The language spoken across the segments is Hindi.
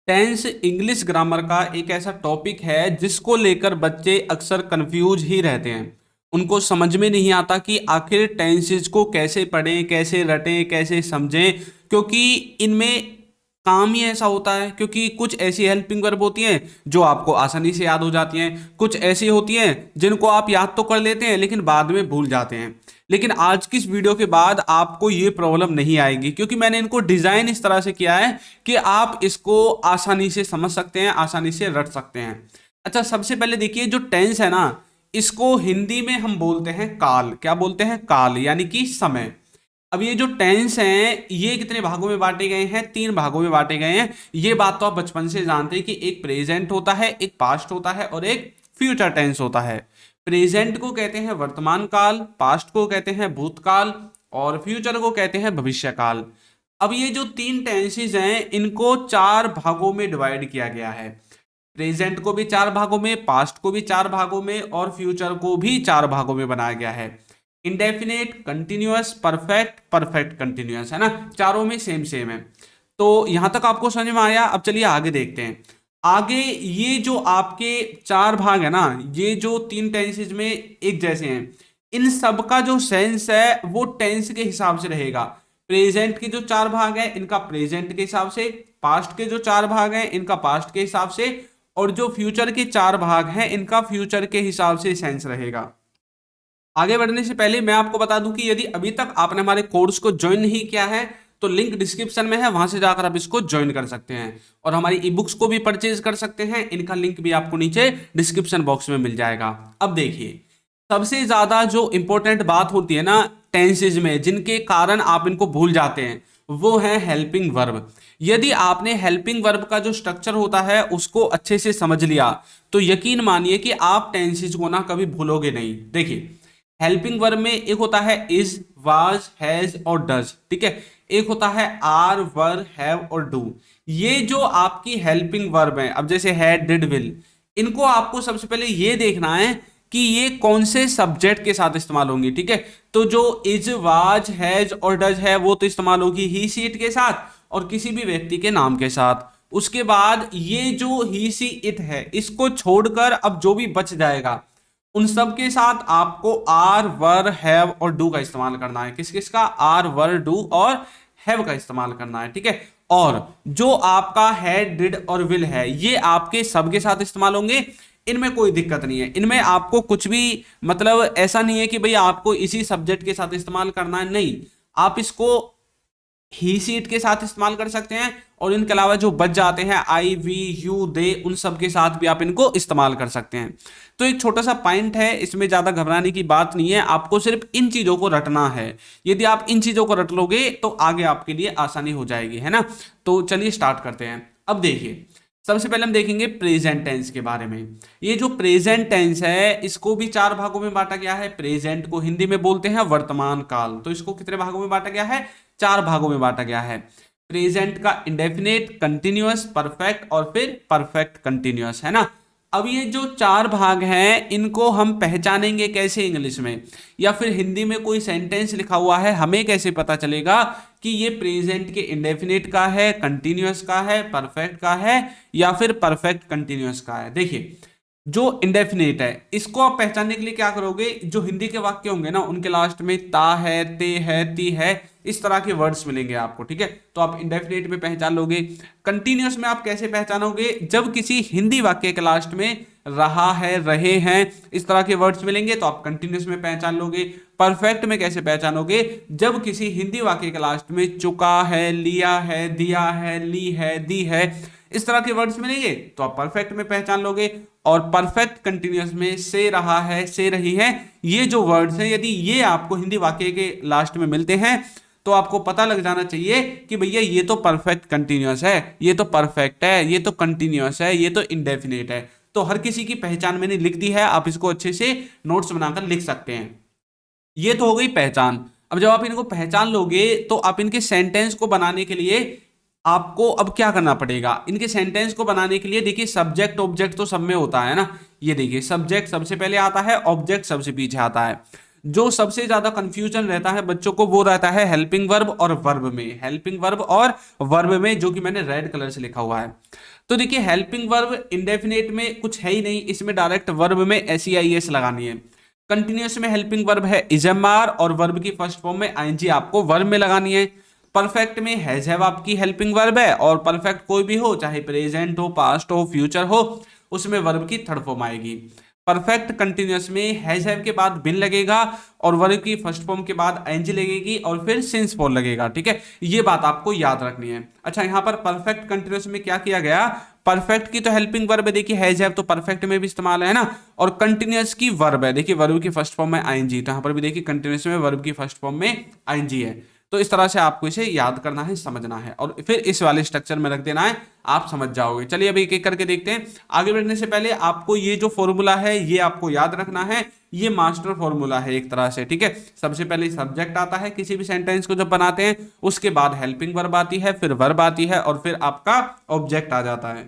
टेंस इंग्लिश ग्रामर का एक ऐसा टॉपिक है जिसको लेकर बच्चे अक्सर कंफ्यूज ही रहते हैं। उनको समझ में नहीं आता कि आखिर टेंसेस को कैसे पढ़ें, कैसे रटें, कैसे समझें, क्योंकि इनमें काम ही ऐसा होता है। क्योंकि कुछ ऐसी हेल्पिंग वर्ब होती हैं जो आपको आसानी से याद हो जाती हैं, कुछ ऐसी होती हैं जिनको आप याद तो कर लेते हैं लेकिन बाद में भूल जाते हैं। लेकिन आज की इस वीडियो के बाद आपको ये प्रॉब्लम नहीं आएगी, क्योंकि मैंने इनको डिजाइन इस तरह से किया है कि आप इसको आसानी से समझ सकते हैं, आसानी से रट सकते हैं। अच्छा, सबसे पहले देखिए, जो टेंस है ना, इसको हिंदी में हम बोलते हैं काल। क्या बोलते हैं? काल, यानी कि समय। अब ये जो टेंस हैं ये कितने भागों में बांटे गए हैं? 3 भागों में बांटे गए हैं। ये बात तो आप बचपन से जानते हैं कि एक प्रेजेंट होता है, एक पास्ट होता है और एक फ्यूचर टेंस होता है। प्रेजेंट को कहते हैं वर्तमान काल, पास्ट को कहते हैं भूतकाल और फ्यूचर को कहते हैं भविष्य काल। अब ये जो 3 टेंसेज हैं इनको 4 भागों में डिवाइड किया गया है। प्रेजेंट को भी 4 भागों में, पास्ट को भी 4 भागों में और फ्यूचर को भी 4 भागों में बनाया गया है। Indefinite, continuous, perfect, perfect continuous, है ना। चारों में सेम सेम है। तो यहां तक आपको समझ में आया। अब चलिए आगे देखते हैं। आगे ये जो आपके 4 भाग है ना, ये जो 3 टेंसेज में एक जैसे हैं, इन सब का जो सेंस है वो टेंस के हिसाब से रहेगा। प्रेजेंट के जो 4 भाग है इनका प्रेजेंट के हिसाब से, पास्ट के जो 4 भाग हैं इनका पास्ट के हिसाब से और जो फ्यूचर के 4 भाग हैं इनका फ्यूचर के हिसाब से सेंस रहेगा। आगे बढ़ने से पहले मैं आपको बता दूं कि यदि अभी तक आपने हमारे कोर्स को ज्वाइन नहीं किया है तो लिंक डिस्क्रिप्शन में है, वहां से जाकर आप इसको ज्वाइन कर सकते हैं और हमारी ई बुक्स को भी परचेज कर सकते हैं। इनका लिंक भी आपको नीचे डिस्क्रिप्शन बॉक्स में मिल जाएगा। अब देखिए, सबसे ज्यादा जो इंपॉर्टेंट बात होती है ना टेंसेज में, जिनके कारण आप इनको भूल जाते हैं, वो है हेल्पिंग वर्ब। यदि आपने हेल्पिंग वर्ब का जो स्ट्रक्चर होता है उसको अच्छे से समझ लिया तो यकीन मानिए कि आप टेंसेज को ना कभी भूलोगे नहीं। देखिए, हेल्पिंग वर्ब में एक होता है इज, वाज, हैज और डज, ठीक है। एक होता है आर, वर, हैव और डू। ये जो आपकी हेल्पिंग वर्ब है, अब जैसे है, डिड, विल, इनको आपको सबसे पहले ये देखना है कि ये कौन से सब्जेक्ट के साथ इस्तेमाल होंगी, ठीक है। तो जो इज, वाज, हैज और डज है वो तो इस्तेमाल होगी ही, सी, इट के साथ और किसी भी व्यक्ति के नाम के साथ। उसके बाद ये जो ही, सी, इट है इसको छोड़कर अब जो भी बच जाएगा उन सब के साथ आपको आर, वर, हैव और डू का इस्तेमाल करना है। किस किस का? आर, वर, डू और हैव का इस्तेमाल करना है, ठीक है। और जो आपका है, डिड और विल है ये आपके सब के साथ इस्तेमाल होंगे। इनमें कोई दिक्कत नहीं है, इनमें आपको कुछ भी मतलब ऐसा नहीं है कि भाई आपको इसी सब्जेक्ट के साथ इस्तेमाल करना है, नहीं। आप इसको ही, सीट के साथ इस्तेमाल कर सकते हैं और इनके अलावा जो बच जाते हैं आई, वी, यू, दे, उन सब के साथ भी आप इनको इस्तेमाल कर सकते हैं। तो एक छोटा सा पॉइंट है, इसमें ज्यादा घबराने की बात नहीं है, आपको सिर्फ इन चीजों को रटना है। यदि आप इन चीजों को रट लोगे तो आगे आपके लिए आसानी हो जाएगी, है ना। तो चलिए स्टार्ट करते हैं। अब देखिए, सबसे पहले हम देखेंगे प्रेजेंट टेंस के बारे में। ये जो प्रेजेंट टेंस है इसको भी 4 भागों में बांटा गया है। प्रेजेंट को हिंदी में बोलते हैं वर्तमान काल, तो इसको कितने भागों में बांटा गया है? 4 भागों में बांटा गया है। प्रेजेंट का इंडेफिनेट, कंटिन्यूअस, परफेक्ट और फिर परफेक्ट कंटिन्यूअस, है ना। अब ये जो 4 भाग हैं इनको हम पहचानेंगे कैसे इंग्लिश में, या फिर हिंदी में कोई सेंटेंस लिखा हुआ है हमें कैसे पता चलेगा कि ये प्रेजेंट के इंडेफिनेट का है, कंटिन्यूअस का है, परफेक्ट का है या फिर परफेक्ट कंटिन्यूअस का है। देखिए, जो इंडेफिनेट है इसको आप पहचानने के लिए क्या करोगे, जो हिंदी के वाक्य होंगे ना उनके लास्ट में ता है, ते है, ती है, इस तरह के वर्ड्स मिलेंगे आपको, ठीक है। तो आप इंडेफिनेट में पहचान लोगे। कंटिन्यूअस में आप कैसे पहचानोगे? जब किसी हिंदी वाक्य के लास्ट में रहा है, रहे हैं, इस तरह के वर्ड्स मिलेंगे तो आप कंटिन्यूअस में पहचान लोगे। परफेक्ट में कैसे पहचानोगे? जब किसी हिंदी वाक्य के लास्ट में चुका है, लिया है, दिया है, ली है, दी है, इस तरह के वर्ड्स मिलेंगे तो आप परफेक्ट में पहचान लोगे। और परफेक्ट कंटिन्यूअस में से रहा है, से रही है, ये जो वर्ड्स हैं यदि ये आपको हिंदी वाक्य के लास्ट में मिलते हैं तो आपको पता लग जाना चाहिए कि भैया ये तो परफेक्ट कंटिन्यूअस है, ये तो परफेक्ट है, ये तो कंटिन्यूअस है, ये तो इंडेफिनेट है। तो हर किसी की पहचान मैंने लिख दी है, आप इसको अच्छे से नोट्स बनाकर लिख सकते हैं। ये तो हो गई पहचान। अब जब आप इनको पहचान लोगे तो आप इनके सेंटेंस को बनाने के लिए आपको अब क्या करना पड़ेगा? इनके सेंटेंस को बनाने के लिए देखिए, सब्जेक्ट ऑब्जेक्ट तो सब में होता है ना। ये देखिए, सब्जेक्ट सबसे पहले आता है, ऑब्जेक्ट सबसे पीछे आता है। जो सबसे ज्यादा कंफ्यूजन रहता है बच्चों को वो रहता है हेल्पिंग वर्ब और वर्ब में, हेल्पिंग वर्ब और वर्ब में, जो कि मैंने रेड कलर से लिखा हुआ है। तो देखिए हेल्पिंग वर्ब इंडेफिनेट में कुछ है ही नहीं, इसमें डायरेक्ट वर्ब में एस लगानी है। कंटिन्यूअस में हेल्पिंग वर्ब है इजएमआर और वर्ब की फर्स्ट फॉर्म में आईएनजी आपको वर्ब में लगानी है। परफेक्ट में हैज हैव आपकी हेल्पिंग वर्ब है, और परफेक्ट कोई भी हो, चाहे प्रेजेंट हो, पास्ट हो, फ्यूचर हो, उसमें वर्ब की थर्ड फॉर्म आएगी। परफेक्ट कंटिन्यूअस में हैज हैव के बाद बिन लगेगा और वर्ब की फर्स्ट फॉर्म के बाद एनजी लगेगी और फिर सिंस फॉर लगेगा, ठीक है, ये बात आपको याद रखनी है। अच्छा, यहां पर परफेक्ट कंटिन्यूअस में क्या किया गया, परफेक्ट की तो हेल्पिंग वर्ब है, देखिए हैज हैव तो परफेक्ट में भी इस्तेमाल है ना, और कंटिन्यूअस की वर्ब है, देखिए वर्ब की फर्स्ट फॉर्म में आईएनजी, तो यहां पर भी देखिए कंटिन्यूअस में वर्ब की फर्स्ट फॉर्म में आईएनजी है। तो इस तरह से आपको इसे याद करना है, समझना है, और फिर इस वाले स्ट्रक्चर में रख देना है, आप समझ जाओगे। चलिए अभी एक एक करके देखते हैं। आगे बढ़ने से पहले आपको ये जो फॉर्मूला है ये आपको याद रखना है, ये मास्टर फॉर्मूला है एक तरह से, ठीक है। सबसे पहले सब्जेक्ट आता है किसी भी सेंटेंस को जब बनाते हैं, उसके बाद हेल्पिंग वर्ब आती है, फिर वर्ब आती है, और फिर आपका ऑब्जेक्ट आ जाता है,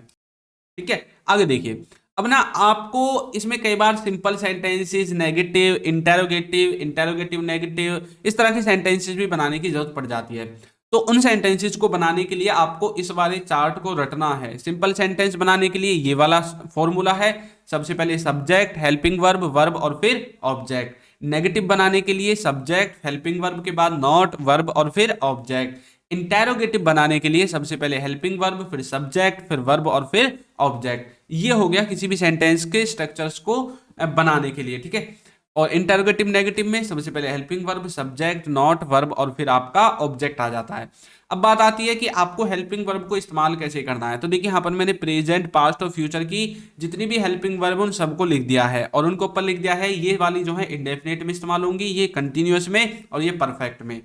ठीक है। आगे देखिए, अब ना आपको इसमें कई बार simple sentences, negative, interrogative, interrogative negative, इस तरह के सेंटेंसेस भी बनाने की जरूरत पड़ जाती है। तो उन सेंटेंसेस को बनाने के लिए आपको इस वाले चार्ट को रटना है। सिंपल सेंटेंस बनाने के लिए ये वाला फॉर्मूला है, सबसे पहले सब्जेक्ट, हेल्पिंग वर्ब, वर्ब और फिर ऑब्जेक्ट। नेगेटिव बनाने के लिए सब्जेक्ट, हेल्पिंग वर्ब के बाद नॉट, वर्ब और फिर ऑब्जेक्ट। इंटेरोगेटिव बनाने के लिए सबसे पहले हेल्पिंग वर्ब, फिर सब्जेक्ट, फिर वर्ब और फिर ऑब्जेक्ट। ये हो गया किसी भी सेंटेंस के स्ट्रक्चर्स को बनाने के लिए, ठीक है। और इंटेरोगेटिव नेगेटिव में सबसे पहले helping verb, subject, not, verb और फिर आपका ऑब्जेक्ट आ जाता है। अब बात आती है कि आपको हेल्पिंग वर्ब को इस्तेमाल कैसे करना है। तो देखिए यहाँ पर मैंने प्रेजेंट, पास्ट और फ्यूचर की जितनी भी हेल्पिंग वर्ब उन सबको लिख दिया है, और उनको ऊपर लिख दिया है, ये वाली जो है इंडेफिनेट में इस्तेमाल होंगी, ये कंटिन्यूअस में और ये परफेक्ट में।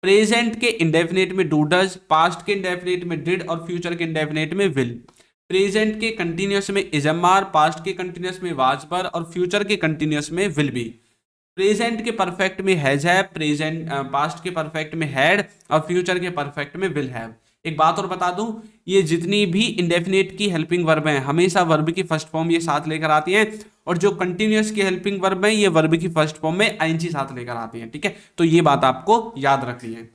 प्रेजेंट के इंडेफिनेट में डू डज, पास्ट के इंडेफिनेट में डिड और फ्यूचर के इंडेफिनेट में विल। प्रेजेंट के कंटिन्यूअस में इजएमआर, पास्ट के कंटिन्यूअस में वाज पर और फ्यूचर के कंटिन्यूअस में विल बी। प्रेजेंट के परफेक्ट में हैज हैव, प्रेजेंट पास्ट के परफेक्ट में हैड और फ्यूचर के परफेक्ट में विल हैव। एक बात और बता दूं, ये जितनी भी इंडेफिनेट की हेल्पिंग वर्ब हैं हमेशा वर्ब की फर्स्ट फॉर्म ये साथ लेकर आती हैं, और जो कंटिन्यूअस की हेल्पिंग वर्ब है ये वर्ब की फर्स्ट फॉर्म में आईएनजी साथ लेकर आती हैं, ठीक है। तो ये बात आपको याद रखनी है।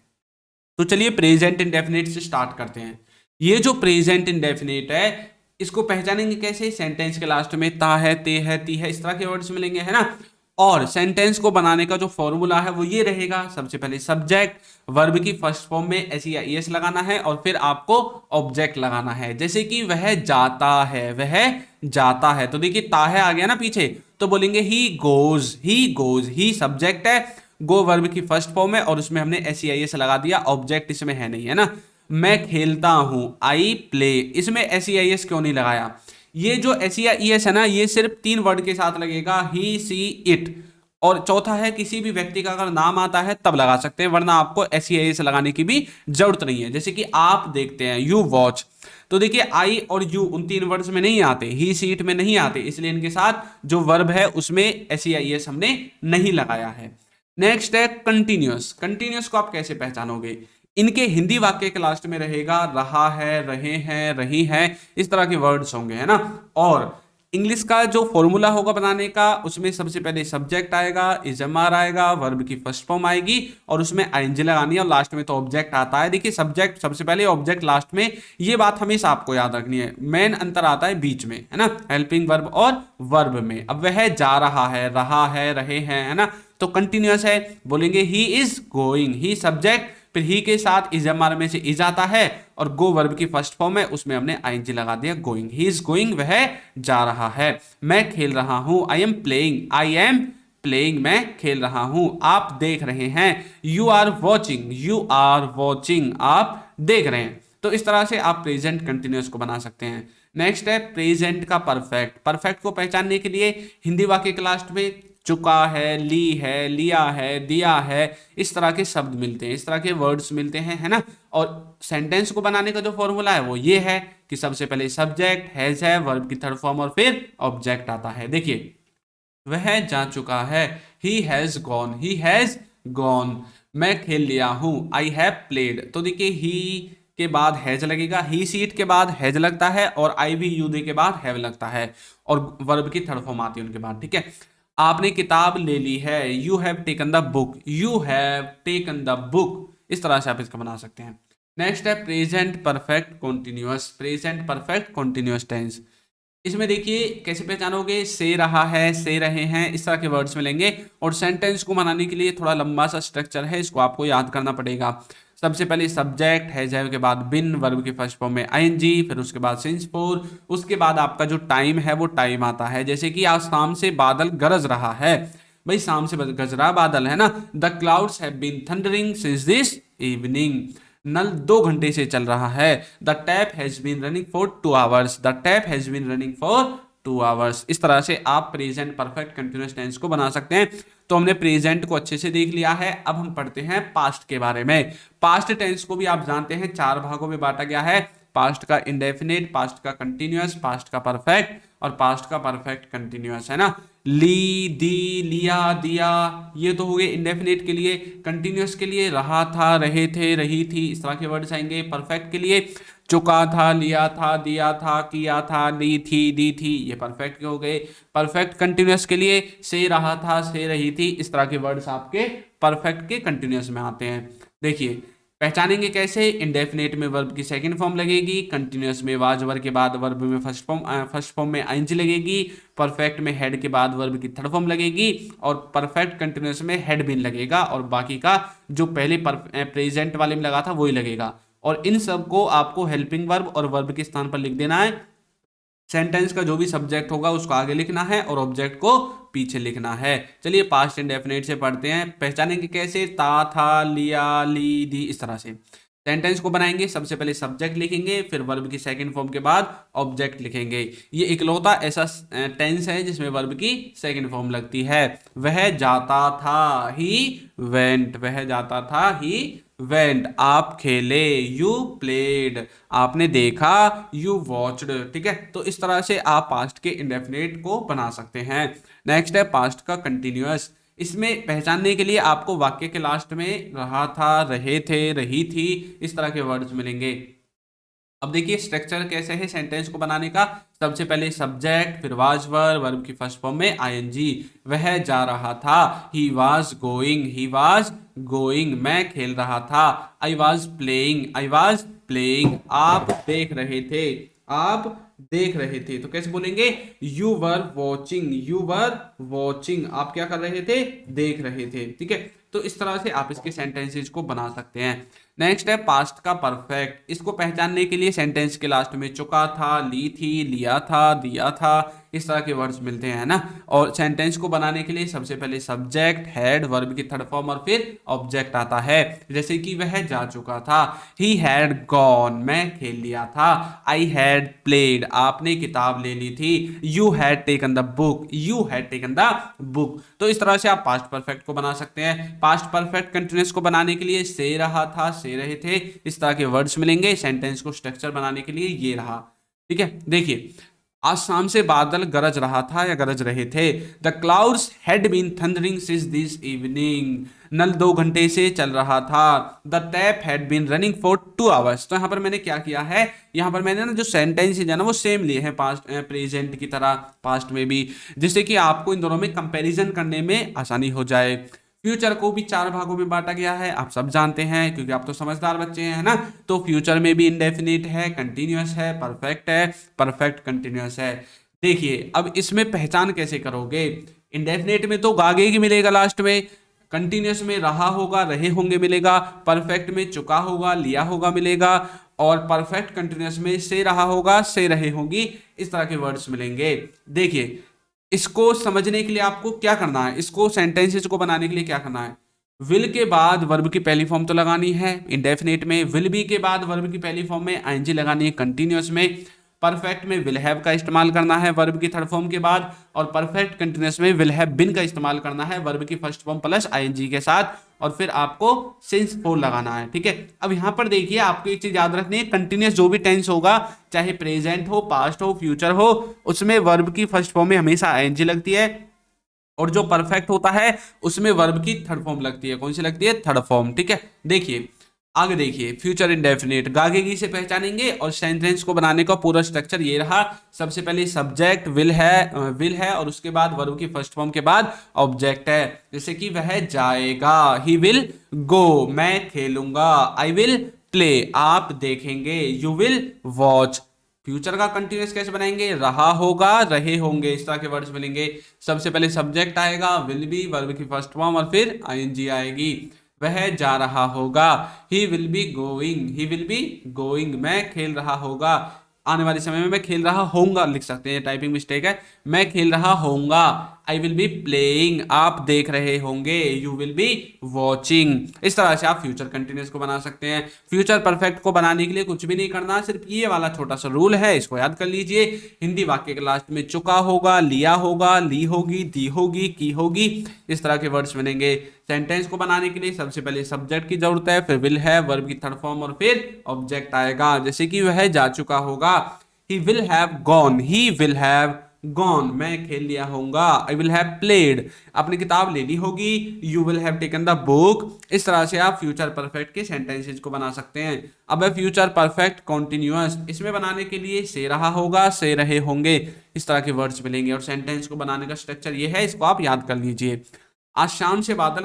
तो चलिए प्रेजेंट इंडेफिनेट से स्टार्ट करते हैं। ये जो प्रेजेंट इंडेफिनेट है इसको पहचानेंगे कैसे, सेंटेंस के लास्ट में ता है, ते है, ती है, इस तरह के वर्ड्स मिलेंगे, है ना। और सेंटेंस को बनाने का जो फॉर्मूला है वो ये रहेगा, सबसे पहले सब्जेक्ट, वर्ब की फर्स्ट फॉर्म में एस या ईएस लगाना है और फिर आपको ऑब्जेक्ट लगाना है। जैसे कि वह जाता है, वह जाता है, तो देखिए ता है आ गया ना पीछे, तो बोलेंगे he goes, he goes, he subject है, गो वर्ब की फर्स्ट फॉर्म है और उसमें हमने एस या ईएस लगा दिया, ऑब्जेक्ट इसमें है नहीं, है ना। मैं खेलता हूं, आई प्ले, इसमें एस या ईएस क्यों नहीं लगाया। ये जो एस या ई एस है ना, ये सिर्फ 3 वर्ड के साथ लगेगा, ही, सी, इट, और चौथा है किसी भी व्यक्ति का अगर नाम आता है तब लगा सकते हैं, वरना आपको एस या एस लगाने की भी जरूरत नहीं है। जैसे कि आप देखते हैं, यू वॉच, तो देखिए आई और यू उन 3 वर्ड्स में नहीं आते, ही, सी, इट में नहीं आते, इसलिए इनके साथ जो वर्ब है उसमें एस या ई एस हमने नहीं लगाया है। नेक्स्ट है कंटिन्यूअस। कंटिन्यूअस को आप कैसे पहचानोगे, इनके हिंदी वाक्य के लास्ट में रहेगा रहा है, रहे हैं, रही है, इस तरह के वर्ड्स होंगे, है ना। और इंग्लिश का जो फॉर्मूला होगा बनाने का, उसमें सबसे पहले सब्जेक्ट आएगा, इजएमआर आएगा, वर्ब की फर्स्ट फॉर्म आएगी और उसमें आईएनजी लगानी है और लास्ट में तो ऑब्जेक्ट आता है। देखिए सब्जेक्ट सबसे पहले, ऑब्जेक्ट लास्ट में, ये बात हमेशा आपको याद रखनी है। मेन अंतर आता है बीच में, है ना, हेल्पिंग वर्ब और वर्ब में। अब वह जा रहा है, रहा है, रहे हैं, है ना, तो कंटिन्यूअस है, बोलेंगे he is going, he subject, फिर ही के साथ इजएमआर में से इज आता है और गो वर्ब की फर्स्ट फॉर्म है, उसमें हमने आईएनजी लगा दिया, गोइंग, ही इज गोइंग, वह जा रहा है। मैं खेल रहा हूं, I am playing, I am playing, मैं खेल रहा हूं। आप देख रहे हैं, you are watching, you are watching, आप देख रहे हैं। तो इस तरह से आप प्रेजेंट कंटिन्यूअस को बना सकते हैं। नेक्स्ट है प्रेजेंट का परफेक्ट। परफेक्ट को पहचानने के लिए हिंदी वाक्य के लास्ट में चुका है, ली है, लिया है, दिया है, इस तरह के शब्द मिलते हैं, इस तरह के वर्ड्स मिलते हैं, है ना। और सेंटेंस को बनाने का जो फॉर्मूला है वो ये है कि सबसे पहले सब्जेक्ट, हैज है, वर्ब की थर्ड फॉर्म और फिर ऑब्जेक्ट आता है। देखिए वह जा चुका है, he has gone, he has gone. मैं खेल लिया हूं, आई हैव प्लेड, तो देखिए ही के बाद हैज लगेगा, ही सीट के बाद हैज लगता है और आई भी यू दे के बाद हैव लगता है और वर्ब की थर्ड फॉर्म आती है उनके बाद, ठीक है। आपने किताब ले ली है, you have taken the book, you have taken the book, इस तरह से आप इसका बना सकते हैं। नेक्स्ट है present perfect continuous, present perfect continuous tense. इसमें देखिए कैसे पहचानोगे, से रहा है, से रहे हैं, इस तरह के वर्ड्स मिलेंगे। और सेंटेंस को बनाने के लिए थोड़ा लंबा सा स्ट्रक्चर है, इसको आपको याद करना पड़ेगा। सबसे पहले सब्जेक्ट है, जैव के बाद बिन, वर्ब की फर्स्ट फॉर्म में आईएनजी, फिर उसके बाद सिंस फोर, उसके बाद आपका जो टाइम है वो टाइम आता है। जैसे कि आज शाम से बादल गरज रहा है, भाई शाम से गरज रहा बादल है ना। The clouds have been thundering since this evening, नल 2 घंटे से चल रहा है। The tap has been running for 2 hours, the tap has been running for 2 hours. इस तरह से आप प्रेजेंट परफेक्ट कंटिन्यूअस टेंस को बना सकते हैं। तो हमने प्रेजेंट को अच्छे से देख लिया है, अब हम पढ़ते हैं पास्ट के बारे में। पास्ट टेंस को भी आप जानते हैं 4 भागों में बांटा गया है, पास्ट का इंडेफिनिट, पास्ट का कंटिन्यूअस, पास्ट का परफेक्ट और पास्ट का परफेक्ट कंटिन्यूअस, है ना। ली, दी, लिया, दिया, ये तो हो गए इंडेफिनिट के लिए। कंटिन्यूअस के लिए रहा था, रहे थे, रही थी, इस तरह के वर्ड्स आएंगे। परफेक्ट के लिए चुका था, लिया था, दिया था, किया था, ली थी, दी थी, ये परफेक्ट के हो गए। परफेक्ट कंटिन्यूअस के लिए से रहा था, से रही थी, इस तरह के वर्ड्स आपके परफेक्ट के कंटिन्यूअस में आते हैं। देखिए पहचानेंगे कैसे, इंडेफिनेट में वर्ब की सेकंड फॉर्म लगेगी, कंटिन्यूअस में वाज वर्ब के बाद वर्ब में फर्स्ट फॉर्म में आईएनजी लगेगी, परफेक्ट में हेड के बाद वर्ब की थर्ड फॉर्म लगेगी और परफेक्ट कंटिन्यूअस में हेड बिन लगेगा और बाकी का जो पहले प्रेजेंट वाले में लगा था वही लगेगा। और इन सब को आपको हेल्पिंग वर्ब और वर्ब के स्थान पर लिख देना है। सेंटेंस का जो भी सब्जेक्ट होगा उसको आगे लिखना है और ऑब्जेक्ट को पीछे लिखना है। चलिए पास्ट इंडेफिनिट से पढ़ते हैं। पहचानेंगे कैसे, ता, था, लिया, ली, दी, इस तरह से सेंटेंस को बनाएंगे। सबसे पहले सब्जेक्ट लिखेंगे, फिर वर्ब की सेकंड फॉर्म के बाद ऑब्जेक्ट लिखेंगे। ये इकलौता ऐसा टेंस है जिसमें वर्ब की सेकंड फॉर्म लगती है। वह जाता था, ही वेंट, वह जाता था, ही वेंट। आप खेले, यू प्लेड, आपने देखा, यू वॉच्ड। ठीक है, तो इस तरह से आप पास्ट के इंडेफिनिट को बना सकते हैं। नेक्स्ट है पास्ट का कंटिन्यूअस। इसमें पहचानने के लिए आपको वाक्य के लास्ट में रहा था, रहे थे, रही थी, इस तरह के वर्ड्स मिलेंगे। अब देखिए स्ट्रक्चर कैसे है सेंटेंस को बनाने का। सबसे पहले सब्जेक्ट, फिर वाज वर्ब की फर्स्ट फॉर्म में आईएनजी। वह जा रहा था, he was going, he was going. मैं खेल रहा था, I was playing, I was playing. आप देख रहे थे, आप देख रहे थे। तो कैसे बोलेंगे, you were watching, you were watching. आप क्या कर रहे थे, देख रहे थे। ठीक है, तो इस तरह से आप इसके सेंटेंसेस को बना सकते हैं। नेक्स्ट है पास्ट का परफेक्ट। इसको पहचानने के लिए सेंटेंस के लास्ट में चुका था, ली थी, लिया था, दिया था, इस तरह के वर्ड्स मिलते हैं ना। और सेंटेंस को बनाने के लिए सबसे पहले सब्जेक्ट, हेड, वर्ब की थर्ड फॉर्म और फिर ऑब्जेक्ट आता है। जैसे कि वह जा चुका था, ही हैड गॉन, मैं खेल लिया था। आई हैड प्लेड, आपने किताब ले ली थी। You had taken the book, you had taken the book. तो इस तरह से आप पास्ट परफेक्ट को बना सकते हैं। पास्ट परफेक्ट कंटिन्यूअस को बनाने के लिए से रहा था, से रहे थे, इस तरह के वर्ड्स मिलेंगे। सेंटेंस को स्ट्रक्चर बनाने के लिए ये रहा। ठीक है, देखिए आज शाम से बादल गरज रहा था या गरज रहे थे। The clouds had been thundering since this evening, नल 2 घंटे से चल रहा था। The tap had been running for 2 hours. तो यहाँ पर मैंने क्या किया है, यहाँ पर मैंने ना जो सेंटेंस है ना वो सेम लिए हैं पास्ट प्रेजेंट की तरह, पास्ट में भी, जिससे कि आपको इन दोनों में कंपैरिजन करने में आसानी हो जाए। फ्यूचर को भी 4 भागों में बांटा गया है, आप सब जानते हैं क्योंकि आप तो समझदार बच्चे हैं ना। तो फ्यूचर में भी इंडेफिनिट है, कंटिन्यूअस है, परफेक्ट है, परफेक्ट कंटिन्यूअस है। देखिए अब इसमें पहचान कैसे करोगे। इंडेफिनिट में तो आगे ही मिलेगा लास्ट में, कंटिन्यूअस में रहा होगा, रहे होंगे मिलेगा, परफेक्ट में चुका होगा, लिया होगा मिलेगा, और परफेक्ट कंटिन्यूअस में से रहा होगा, से रहे होंगी, इस तरह के वर्ड्स मिलेंगे। देखिए इसको समझने के लिए आपको क्या करना है, इसको सेंटेंसेस को बनाने के लिए क्या करना है, विल के बाद वर्ब की पहली फॉर्म तो लगानी है इंडेफिनिट में, विल बी के बाद वर्ब की पहली फॉर्म में आईएनजी लगानी है कंटिन्यूअस में, परफेक्ट में विल हैव का इस्तेमाल करना है वर्ब की थर्ड फॉर्म के बाद, और परफेक्ट कंटिन्यूअस में विल हैव बिन का इस्तेमाल करना है वर्ब की फर्स्ट फॉर्म प्लस आईएनजी के साथ, और फिर आपको सिंस फोर लगाना है। ठीक है, अब यहां पर देखिए आपको एक चीज याद रखनी है, कंटिन्यूअस जो भी टेंस होगा, चाहे प्रेजेंट हो, पास्ट हो, फ्यूचर हो, उसमें वर्ब की फर्स्ट फॉर्म में हमेशा आईएनजी लगती है, और जो परफेक्ट होता है उसमें वर्ब की थर्ड फॉर्म लगती है। कौन सी लगती है, थर्ड फॉर्म। ठीक है, देखिए आगे देखिए, फ्यूचर इंडेफिनिट गागेगी से पहचानेंगे और सेंटेंस को बनाने का पूरा स्ट्रक्चर ये रहा। सबसे पहले सब्जेक्ट विल है और उसके बाद वर्ब की फर्स्ट फॉर्म के बाद ऑब्जेक्ट है। जैसे कि वह जाएगा, ही विल गो, मैं खेलूंगा, आई विल प्ले, आप देखेंगे, यू विल वॉच। फ्यूचर का कंटिन्यूअस कैसे बनाएंगे, रहा होगा, रहे होंगे, इस तरह के वर्ड्स मिलेंगे। सबसे पहले सब्जेक्ट आएगा, विल बी, वर्ब की फर्स्ट फॉर्म और फिर आईएनजी आएगी। वह जा रहा होगा, he will be going, he will be going, मैं खेल रहा होगा, आने वाले समय में मैं खेल रहा होऊंगा लिख सकते हैं, टाइपिंग मिस्टेक है, मैं खेल रहा होऊंगा। आई विल बी प्लेइंग, आप देख रहे होंगे, यू विल बी वॉचिंग। इस तरह से आप फ्यूचर कंटिन्यूअस को बना सकते हैं। फ्यूचर परफेक्ट को बनाने के लिए कुछ भी नहीं करना, सिर्फ ये वाला छोटा सा रूल है, इसको याद कर लीजिए। हिंदी वाक्य के लास्ट में चुका होगा, लिया होगा, ली होगी, दी होगी, की होगी, इस तरह के वर्ड्स बनेंगे। सेंटेंस को बनाने के लिए सबसे पहले सब्जेक्ट की जरूरत है, फिर विल है, वर्ब की थर्ड फॉर्म और फिर ऑब्जेक्ट आएगा। जैसे कि वह जा चुका होगा, he will have gone, he will have gone, मैं खेल लिया होऊंगा, आई विल हैव प्लेड, अपनी किताब ले ली होगी, you will have taken the book. इस तरह से आप फ्यूचर परफेक्ट के सेंटेंसेस को बना सकते हैं। अब है फ्यूचर परफेक्ट कॉन्टिन्यूअस, इसमें बनाने के लिए से रहा होगा, से रहे होंगे, इस तरह के वर्ड्स मिलेंगे और सेंटेंस को बनाने का स्ट्रक्चर ये है, इसको आप याद कर लीजिए। आज शाम से बादल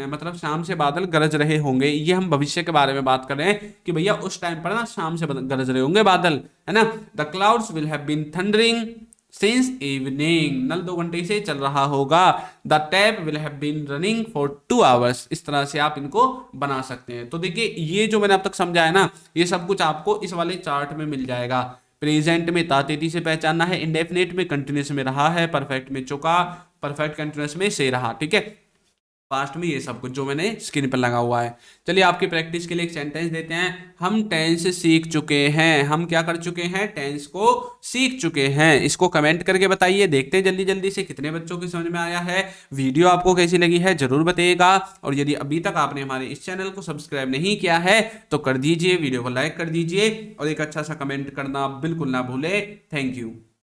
मतलब शाम से बादल गरज रहे होंगे, ये हम भविष्य के बारे में बात कर रहे हैं कि भैया उस टाइम पर ना शाम से गरज रहे होंगे बादल, है ना। The clouds will have been thundering since evening, नल 2 घंटे से चल रहा होगा। The tap will have been running for 2 hours. इस तरह से आप इनको बना सकते हैं। तो देखिए, ये जो मैंने अब तक समझाया ना, ये सब कुछ आपको इस वाले चार्ट में मिल जाएगा। प्रेजेंट में तातेती से पहचानना है, इंडेफिनिट में कंटिन्यूस में रहा है, परफेक्ट में चुका, परफेक्ट कंटिन्यूस में से रहा, ठीक है। पास्ट में ये सब कुछ जो मैंने स्क्रीन पर लगा हुआ है। चलिए आपकी प्रैक्टिस के लिए एक सेंटेंस देते हैं। हम टेंस सीख चुके हैं, हम क्या कर चुके हैं, टेंस को सीख चुके हैं। इसको कमेंट करके बताइए, देखते हैं जल्दी जल्दी से कितने बच्चों की समझ में आया है। वीडियो आपको कैसी लगी है जरूर बताइएगा, और यदि अभी तक आपने हमारे इस चैनल को सब्सक्राइब नहीं किया है तो कर दीजिए, वीडियो को लाइक कर दीजिए और एक अच्छा सा कमेंट करना बिल्कुल ना भूले। Thank you.